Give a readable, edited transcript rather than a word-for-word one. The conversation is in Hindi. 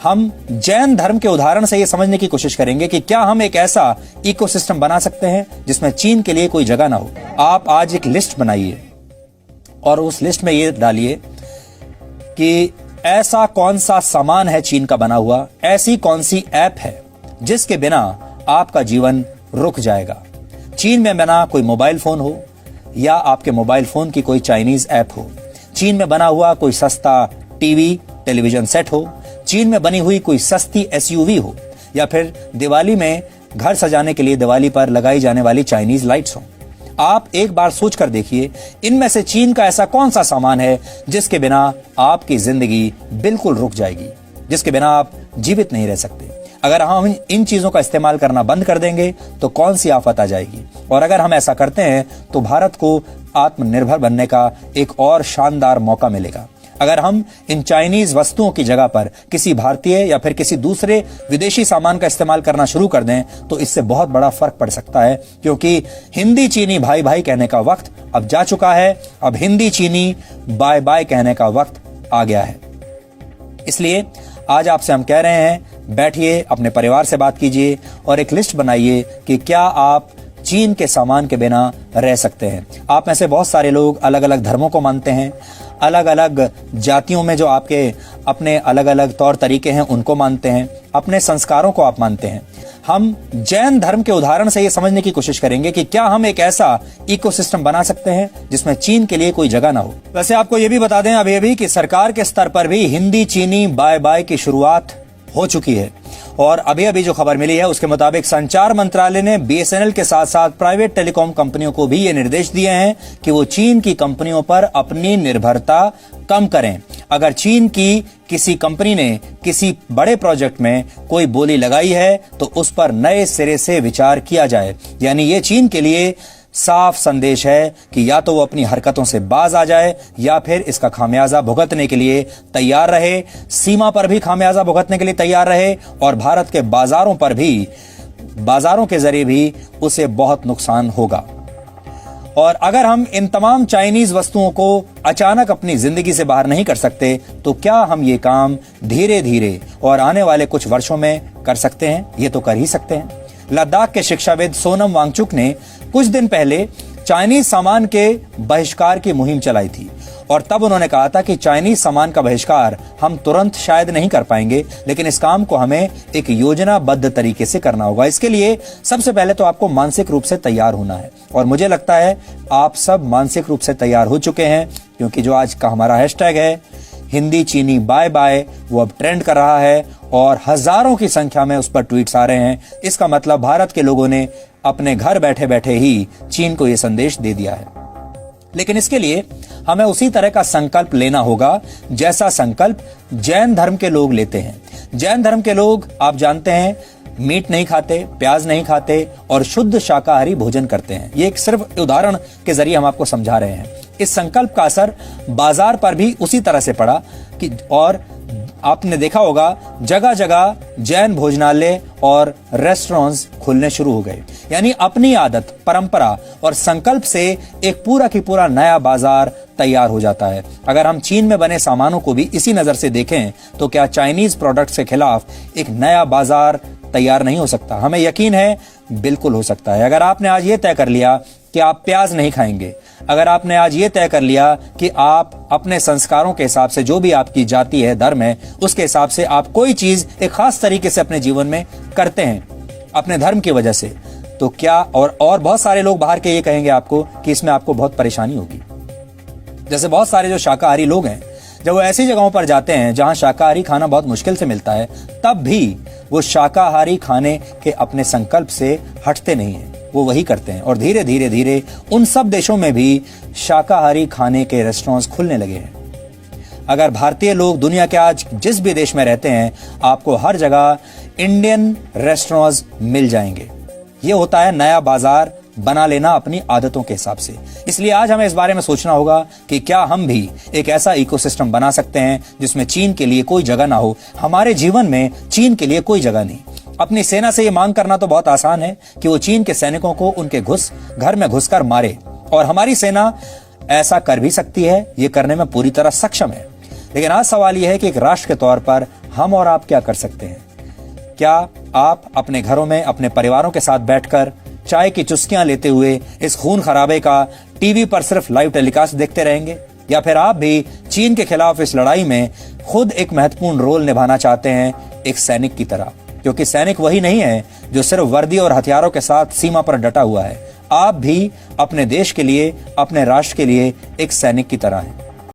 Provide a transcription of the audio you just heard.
हम जैन धर्म के उदाहरण से यह समझने की कोशिश करेंगे कि क्या हम एक ऐसा इकोसिस्टम बना सकते हैं जिसमें चीन के लिए कोई जगह ना हो। आप आज एक लिस्ट बनाइए और उस लिस्ट में यह डालिए कि ऐसा कौन सा सामान है चीन का बना हुआ, ऐसी कौन सी ऐप है जिसके बिना आपका जीवन रुक जाएगा। चीन में बना कोई मोबाइल फोन हो या आपके मोबाइल फोन की कोई चाइनीज ऐप हो, चीन में बना हुआ कोई सस्ता टीवी टेलीविजन सेट हो, चीन में बनी हुई कोई सस्ती एसयूवी हो, या फिर दिवाली में घर सजाने के लिए दिवाली पर लगाई जाने वाली चाइनीज लाइट्स हो। आप एक बार सोच कर देखिए, इनमें से चीन का ऐसा कौन सा सामान है जिसके बिना आपकी जिंदगी बिल्कुल रुक जाएगी, जिसके बिना आप जीवित नहीं रह सकते। अगर हम इन चीजों का इस्तेमाल करना बंद कर देंगे तो कौन सी आफत आ जाएगी। और अगर हम ऐसा करते हैं तो भारत को आत्मनिर्भर बनने का एक और शानदार मौका मिलेगा। अगर हम इन चाइनीज वस्तुओं की जगह पर किसी भारतीय या फिर किसी दूसरे विदेशी सामान का इस्तेमाल करना शुरू कर दें तो इससे बहुत बड़ा फर्क पड़ सकता है, क्योंकि हिंदी चीनी भाई भाई कहने का वक्त अब जा चुका है। अब हिंदी चीनी बाय बाय कहने का वक्त आ गया है। इसलिए आज आपसे हम कह रहे हैं, बैठिए, अपने परिवार से बात कीजिए और एक लिस्ट बनाइए कि क्या आप चीन के सामान के बिना रह सकते हैं। आप में से बहुत सारे लोग अलग अलग धर्मों को मानते हैं, अलग अलग जातियों में जो आपके अपने अलग अलग तौर तरीके हैं उनको मानते हैं, अपने संस्कारों को आप मानते हैं। हम जैन धर्म के उदाहरण से ये समझने की कोशिश करेंगे कि क्या हम एक ऐसा इकोसिस्टम बना सकते हैं जिसमें चीन के लिए कोई जगह ना हो। वैसे आपको ये भी बता दें अभी कि सरकार के स्तर पर भी हिंदी चीनी बाय बाय की शुरुआत हो चुकी है। और अभी जो खबर मिली है उसके मुताबिक संचार मंत्रालय ने बीएसएनएल के साथ साथ प्राइवेट टेलीकॉम कंपनियों को भी ये निर्देश दिए हैं कि वो चीन की कंपनियों पर अपनी निर्भरता कम करें। अगर चीन की किसी कंपनी ने किसी बड़े प्रोजेक्ट में कोई बोली लगाई है तो उस पर नए सिरे से विचार किया जाए। यानी ये चीन के लिए साफ संदेश है कि या तो वो अपनी हरकतों से बाज आ जाए या फिर इसका खामियाजा भुगतने के लिए तैयार रहे, सीमा पर भी खामियाजा भुगतने के लिए तैयार रहे और भारत के बाजारों के जरिए भी उसे बहुत नुकसान होगा। और अगर हम इन तमाम चाइनीज वस्तुओं को अचानक अपनी जिंदगी से बाहर नहीं कर सकते तो क्या हम ये काम धीरे धीरे और आने वाले कुछ वर्षों में कर सकते हैं? ये तो कर ही सकते हैं। लद्दाख के शिक्षाविद सोनम वांगचुक ने कुछ दिन पहले चाइनीज सामान के बहिष्कार की मुहिम चलाई थी और तब उन्होंने कहा था कि चाइनीज सामान का बहिष्कार हम तुरंत शायद नहीं कर पाएंगे, लेकिन इस काम को हमें एक योजनाबद्ध तरीके से करना होगा। इसके लिए सबसे पहले तो आपको मानसिक रूप से तैयार होना है और मुझे लगता है आप सब मानसिक रूप से तैयार हो चुके हैं, क्योंकि जो आज का हमारा हैशटैग है हिंदी चीनी बाय बाय वो अब ट्रेंड कर रहा है और हजारों की संख्या में उस पर ट्वीट्स आ रहे हैं। इसका मतलब भारत के लोगों ने अपने घर बैठे बैठे ही चीन को यह संदेश दे दिया है। लेकिन इसके लिए हमें उसी तरह का संकल्प लेना होगा जैसा संकल्प जैन धर्म के लोग लेते हैं। जैन धर्म के लोग आप जानते हैं मीट नहीं खाते, प्याज नहीं खाते और शुद्ध शाकाहारी भोजन करते हैं। ये एक सिर्फ उदाहरण के जरिए हम आपको समझा रहे हैं। इस संकल्प का असर बाजार पर भी उसी तरह से पड़ा कि और आपने देखा होगा जगह जगह जैन भोजनालय और रेस्टोरेंट्स खुलने शुरू हो गए। यानी अपनी आदत, परंपरा और संकल्प से एक पूरा की पूरा नया बाजार तैयार हो जाता है। अगर हम चीन में बने सामानों को भी इसी नजर से देखें तो क्या चाइनीज प्रोडक्ट्स के खिलाफ एक नया बाजार तैयार नहीं हो सकता? हमें यकीन है बिल्कुल हो सकता है। अगर आपने आज ये तय कर लिया कि आप प्याज नहीं खाएंगे, अगर आपने आज ये तय कर लिया कि आप अपने संस्कारों के हिसाब से, जो भी आपकी जाति है, धर्म है, उसके हिसाब से आप कोई चीज एक खास तरीके से अपने जीवन में करते हैं अपने धर्म की वजह से, तो क्या और बहुत सारे लोग बाहर के ये कहेंगे आपको कि इसमें आपको बहुत परेशानी होगी। जैसे बहुत सारे जो शाकाहारी लोग हैं, जब वो ऐसी जगहों पर जाते हैं जहां शाकाहारी खाना बहुत मुश्किल से मिलता है, तब भी वो शाकाहारी खाने के अपने संकल्प से हटते नहीं हैं, वो वही करते हैं। और धीरे धीरे उन सब देशों में भी शाकाहारी खाने के रेस्टोरेंट्स खुलने लगे हैं। अगर भारतीय लोग दुनिया के आज जिस भी देश में रहते हैं, आपको हर जगह इंडियन रेस्टोरेंट्स मिल जाएंगे। ये होता है नया बाजार बना लेना अपनी आदतों के हिसाब से। इसलिए आज हमें इस बारे में सोचना होगा कि क्या हम भी एक ऐसा इकोसिस्टम बना सकते हैं जिसमें चीन के लिए कोई जगह ना हो। हमारे जीवन में चीन के लिए कोई जगह नहीं। अपनी सेना से ये मांग करना तो बहुत आसान है कि वो चीन के सैनिकों को उनके घर में घुसकर मारे, और हमारी सेना ऐसा कर भी सकती है, ये करने में पूरी तरह सक्षम है। लेकिन आज सवाल यह है कि एक राष्ट्र के तौर पर हम और आप क्या कर सकते हैं? क्या आप अपने घरों में अपने परिवारों के साथ बैठकर चाय की चुस्कियां लेते हुए इस खून खराबे का टीवी पर सिर्फ लाइव टेलीकास्ट देखते रहेंगे, या फिर आप भी चीन के खिलाफ इस लड़ाई में खुद एक महत्वपूर्ण रोल निभाना चाहते हैं, एक सैनिक की तरह? क्योंकि सैनिक वही नहीं है जो सिर्फ वर्दी और हथियारों के साथ सीमा पर डटा हुआ है। आप भी अपने देश के लिए, अपने राष्ट्र के लिए एक सैनिक की तरह हैं।